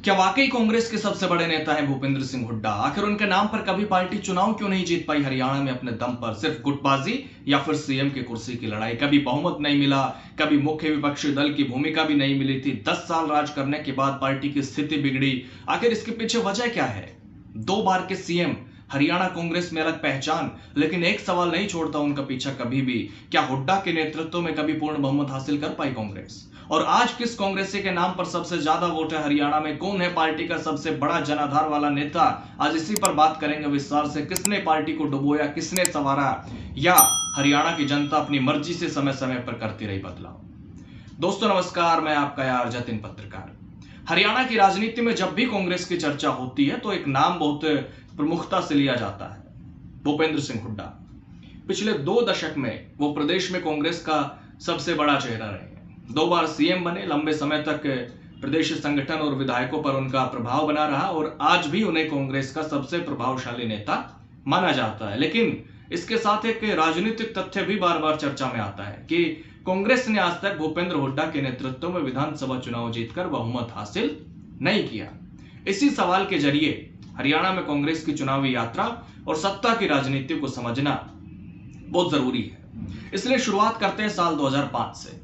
क्या वाकई कांग्रेस के सबसे बड़े नेता हैं भूपेंद्र सिंह हुड्डा? आखिर उनके नाम पर कभी पार्टी चुनाव क्यों नहीं जीत पाई हरियाणा में अपने दम पर? सिर्फ गुटबाजी या फिर सीएम की कुर्सी की लड़ाई? कभी बहुमत नहीं मिला, कभी मुख्य विपक्षी दल की भूमिका भी नहीं मिली थी। 10 साल राज करने के बाद पार्टी की स्थिति बिगड़ी। आखिर इसके पीछे वजह क्या है? 2 बार के सीएम, हरियाणा कांग्रेस में अलग पहचान, लेकिन एक सवाल नहीं छोड़ता उनका पीछा कभी भी। क्या हुड्डा के नेतृत्व में कभी पूर्ण बहुमत हासिल कर पाई कांग्रेस? और आज किस कांग्रेसी के नाम पर सबसे ज्यादा वोट है हरियाणा में? कौन है पार्टी का सबसे बड़ा जनाधार वाला नेता? आज इसी पर बात करेंगे विस्तार से। किसने पार्टी को डुबोया, किसने संवारा, या हरियाणा की जनता अपनी मर्जी से समय समय पर करती रही बदलाव? दोस्तों नमस्कार, मैं आपका यार जतिन पत्रकार। हरियाणा की राजनीति में जब भी कांग्रेस की चर्चा होती है तो एक नाम बहुत प्रमुखता से लिया जाता है, भूपेंद्र सिंह हुड्डा। पिछले 2 दशक में वो प्रदेश में कांग्रेस का सबसे बड़ा चेहरा रहे हैं। 2 बार सीएम बने, लंबे समय तक प्रदेश संगठन और विधायकों पर उनका प्रभाव बना रहा और आज भी उन्हें कांग्रेस का सबसे प्रभावशाली नेता माना जाता है। लेकिन इसके साथ एक राजनीतिक तथ्य भी बार बार चर्चा में आता है कि कांग्रेस ने आज तक भूपेंद्र हुड्डा के नेतृत्व में विधानसभा चुनाव जीतकर बहुमत हासिल नहीं किया। इसी सवाल के जरिए हरियाणा में कांग्रेस की चुनावी यात्रा और सत्ता की राजनीति को समझना बहुत जरूरी है। इसलिए शुरुआत करते हैं साल 2005 से,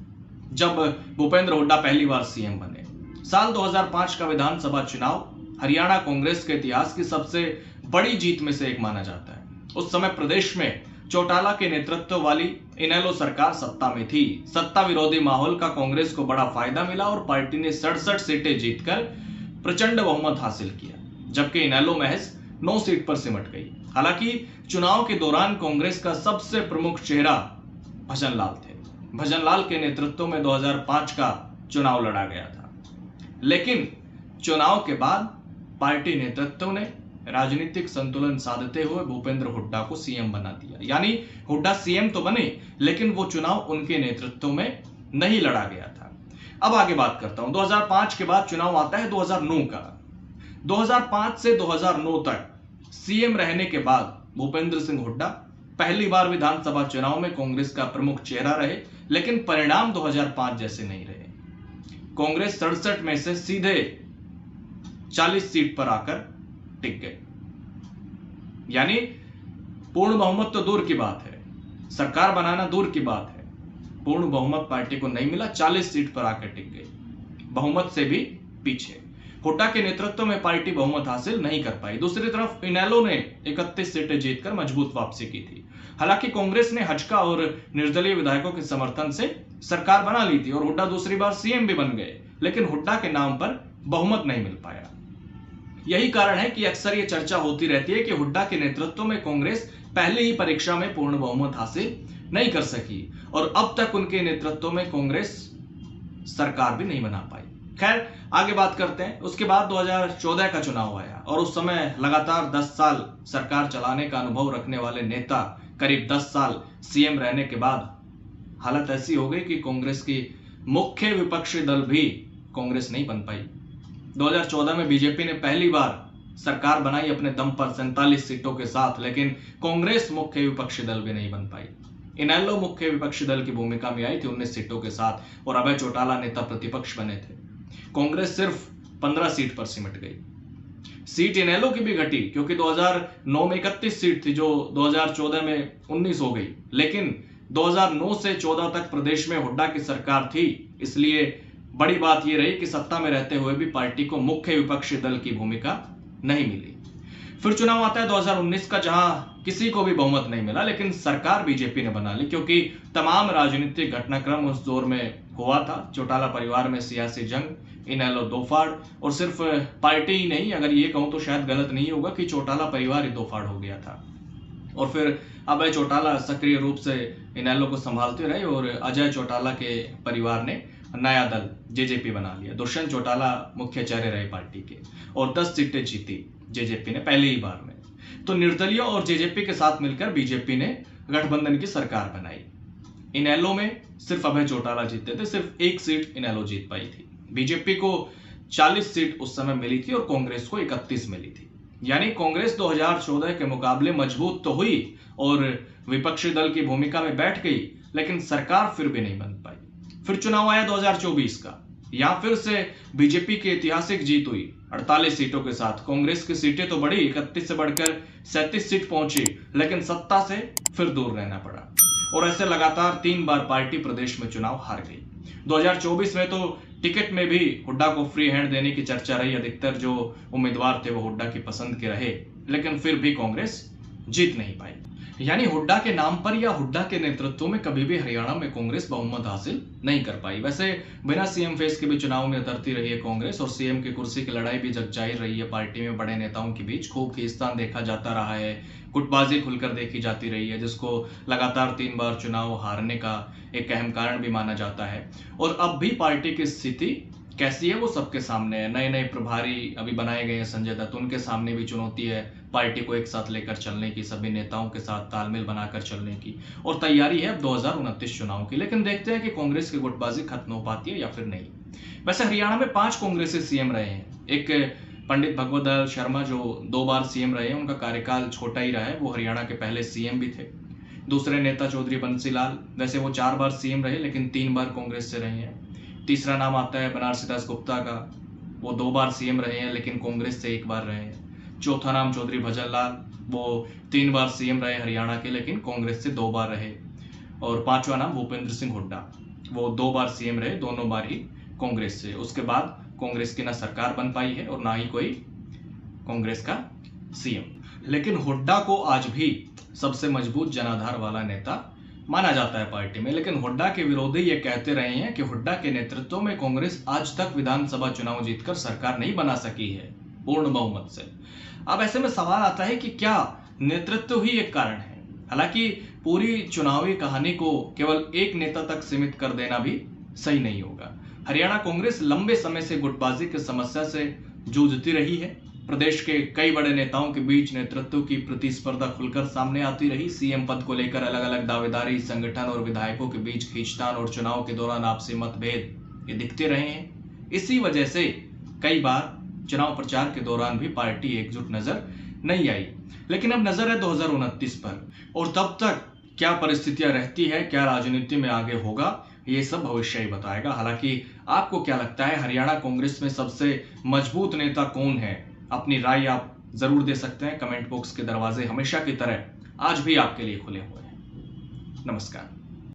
जब भूपेंद्र हुड्डा पहली बार सीएम बने। साल 2005 का विधानसभा चुनाव हरियाणा कांग्रेस के इतिहास की सबसे बड़ी जीत में से एक माना जाता है। उस समय प्रदेश में चौटाला के नेतृत्व वाली इनेलो सरकार सत्ता में थी। सत्ता विरोधी माहौल का कांग्रेस को बड़ा फायदा मिला और पार्टी ने 67 सीटें जीतकर प्रचंड बहुमत हासिल किया, जबकि इनेलो महज 9 सीट पर सिमट गई। हालांकि चुनाव के दौरान कांग्रेस का सबसे प्रमुख चेहरा भजन लाल थे। भजन लाल के नेतृत्व में 2005 का चुनाव लड़ा गया था, लेकिन चुनाव के बाद पार्टी नेतृत्व ने राजनीतिक संतुलन साधते हुए भूपेंद्र हुड्डा को सीएम बना दिया। यानी हुड्डा सीएम तो बने, लेकिन वो चुनाव उनके नेतृत्व में नहीं लड़ा गया था। अब आगे बात करता हूं। 2005 के बाद चुनाव आता है 2009 का। 2005 से 2009 तक सीएम रहने के बाद भूपेंद्र सिंह हुड्डा पहली बार विधानसभा चुनाव में कांग्रेस का प्रमुख चेहरा रहे, लेकिन परिणाम 2005 जैसे नहीं रहे। कांग्रेस 67 में से सीधे 40 सीट पर आकर टिक गए। यानी पूर्ण बहुमत तो दूर की बात है, सरकार बनाना दूर की बात है, पूर्ण बहुमत पार्टी को नहीं मिला, 40 सीट पर आकर टिक गई, बहुमत से भी पीछे। हुड्डा के नेतृत्व में पार्टी बहुमत हासिल नहीं कर पाई। दूसरी तरफ इनेलो ने 31 सीटें जीतकर मजबूत वापसी की थी। हालांकि कांग्रेस ने हजका और निर्दलीय विधायकों के समर्थन से सरकार बना ली थी और हुड्डा दूसरी बार सीएम भी बन गए, लेकिन हुड्डा के नाम पर बहुमत नहीं मिल पाया। यही कारण है कि अक्सर ये चर्चा होती रहती है कि हुड्डा के नेतृत्व में कांग्रेस पहले ही परीक्षा में पूर्ण बहुमत हासिल नहीं कर सकी और अब तक उनके नेतृत्व में कांग्रेस सरकार भी नहीं बना पाई। खैर आगे बात करते हैं। उसके बाद 2014 का चुनाव आया और उस समय लगातार 10 साल सरकार चलाने का अनुभव रखने वाले नेता करीब 10 साल सीएम रहने के बाद हालत ऐसी हो गई कि कांग्रेस की मुख्य विपक्षी दल भी कांग्रेस नहीं बन पाई। 2014 में बीजेपी ने पहली बार सरकार बनाई अपने दम पर 47 सीटों के साथ, लेकिन कांग्रेस मुख्य विपक्षी दल भी नहीं बन पाई। इनेलो मुख्य विपक्षी दल की भूमिका में आई थी 19 सीटों के साथ और अभय चौटाला नेता प्रतिपक्ष बने थे। कांग्रेस सिर्फ 15 सीट पर सिमट गई। सीट इनेलो की भी घटी, क्योंकि 2009 में 31 सीट थी जो 2014 में 19 हो गई, लेकिन 2009 से 14 तक प्रदेश में हुड्डा की सरकार थी, इसलिए बड़ी बात यह रही कि सत्ता में रहते हुए भी पार्टी को मुख्य विपक्षी दल की भूमिका नहीं मिली। फिर चुनाव आता है 2019 का, जहां किसी को भी बहुमत नहीं मिला, लेकिन सरकार बीजेपी ने बना ली, क्योंकि तमाम राजनीतिक घटनाक्रम उस दौर में हुआ था। चौटाला परिवार में सियासी जंग, इनेलो दो फाड़, और सिर्फ पार्टी ही नहीं, अगर ये कहूं तो शायद गलत नहीं होगा कि चौटाला परिवार ही दो फाड़ हो गया था। और फिर अभय चौटाला सक्रिय रूप से इनेलो को संभालते रहे और अजय चौटाला के परिवार ने नया दल जेजेपी बना लिया। दुष्यंत चौटाला मुख्य चेहरे रहे पार्टी के और 10 सीटें जीती जेजेपी ने पहली ही बार में। तो निर्दलीय और जेजेपी के साथ मिलकर बीजेपी ने गठबंधन की सरकार बनाई। इनेलो में सिर्फ अभय चौटाला जीते थे, सिर्फ 1 सीट इनेलो जीत पाई थी। बीजेपी को 40 सीट उस समय मिली थी और कांग्रेस को 31 मिली थी। यानी कांग्रेस 2014 के मुकाबले मजबूत तो हुई और विपक्षी दल की भूमिका में बैठ गई, लेकिन सरकार फिर भी नहीं बन पाई। फिर चुनाव आया 2024 का, या फिर से बीजेपी की ऐतिहासिक जीत हुई 48 सीटों के साथ। कांग्रेस की सीटें तो बढ़ी, 31 से बढ़कर 37 सीट पहुंची, लेकिन सत्ता से फिर दूर रहना पड़ा और ऐसे लगातार 3 बार पार्टी प्रदेश में चुनाव हार गई। 2024 में तो टिकट में भी हुड्डा को फ्री हैंड देने की चर्चा रही। अधिकतर जो उम्मीदवार थे वो हुड्डा की पसंद के रहे, लेकिन फिर भी कांग्रेस जीत नहीं पाई। यानी हुड्डा के नाम पर या हुड्डा के नेतृत्व में कभी भी हरियाणा में कांग्रेस बहुमत हासिल नहीं कर पाई। वैसे बिना सीएम फेस के भी चुनाव में उतरती रही है कांग्रेस और सीएम की कुर्सी की लड़ाई भी जगजाहिर रही है। पार्टी में बड़े नेताओं के बीच खूब खींचतान देखा जाता रहा है, गुटबाजी खुलकर देखी जाती रही है, जिसको लगातार 3 बार चुनाव हारने का एक अहम कारण भी माना जाता है। और अब भी पार्टी की स्थिति कैसी है वो सबके सामने है। नए नए प्रभारी अभी बनाए गए हैं संजय दत्त, उनके सामने भी चुनौती है पार्टी को एक साथ लेकर चलने की, सभी नेताओं के साथ तालमेल बनाकर चलने की, और तैयारी है अब 2029 चुनाव की। लेकिन देखते हैं कि कांग्रेस की गुटबाजी खत्म हो पाती है या फिर नहीं। वैसे हरियाणा में 5 कांग्रेसी सीएम रहे हैं। एक पंडित भगवत दयाल शर्मा जो 2 बार सीएम रहे हैं, उनका कार्यकाल छोटा ही रहा है, वो हरियाणा के पहले सीएम भी थे। दूसरे नेता चौधरी बंसीलाल, वैसे वो 4 बार सीएम रहे लेकिन 3 बार कांग्रेस से रहे हैं। तीसरा नाम आता है बनारसी दास गुप्ता का, वो 2 बार सीएम रहे हैं लेकिन कांग्रेस से 1 बार रहे हैं। चौथा नाम चौधरी भजन लाल, वो 3 बार सीएम रहे हरियाणा के लेकिन कांग्रेस से 2 बार रहे। और 5वां नाम भूपेंद्र सिंह हुड्डा, वो 2 बार सीएम रहे, दोनों बार ही कांग्रेस से। उसके बाद कांग्रेस की ना सरकार बन पाई है और ना ही कोई कांग्रेस का सीएम। लेकिन हुड्डा को आज भी सबसे मजबूत जनाधार वाला नेता माना जाता है पार्टी में। लेकिन हुड्डा के विरोधी ये कहते रहे हैं कि हुड्डा के नेतृत्व में कांग्रेस आज तक विधानसभा चुनाव जीतकर सरकार नहीं बना सकी है पूर्ण बहुमत से। अब ऐसे में सवाल आता है कि क्या नेतृत्व ही एक कारण है? हालांकि पूरी चुनावी कहानी को केवल एक नेता तक सीमित कर देना भी सही नहीं होगा। हरियाणा कांग्रेस लंबे समय से गुटबाजी की समस्या से जूझती रही है। प्रदेश के कई बड़े नेताओं के बीच नेतृत्व की प्रतिस्पर्धा खुलकर सामने आती रही। सीएम पद को लेकर अलग अलग दावेदारी, संगठन और विधायकों के बीच खींचतान और चुनाव के दौरान आपसी मतभेद ये दिखते रहे हैं। इसी वजह से कई बार चुनाव प्रचार के दौरान भी पार्टी एकजुट नजर नहीं आई। लेकिन अब नजर है 2029 पर, और तब तक क्या परिस्थितियां रहती है, क्या राजनीति में आगे होगा, ये सब भविष्य ही बताएगा। हालांकि आपको क्या लगता है, हरियाणा कांग्रेस में सबसे मजबूत नेता कौन है? अपनी राय आप जरूर दे सकते हैं। कमेंट बॉक्स के दरवाजे हमेशा की तरह आज भी आपके लिए खुले हुए हैं। नमस्कार।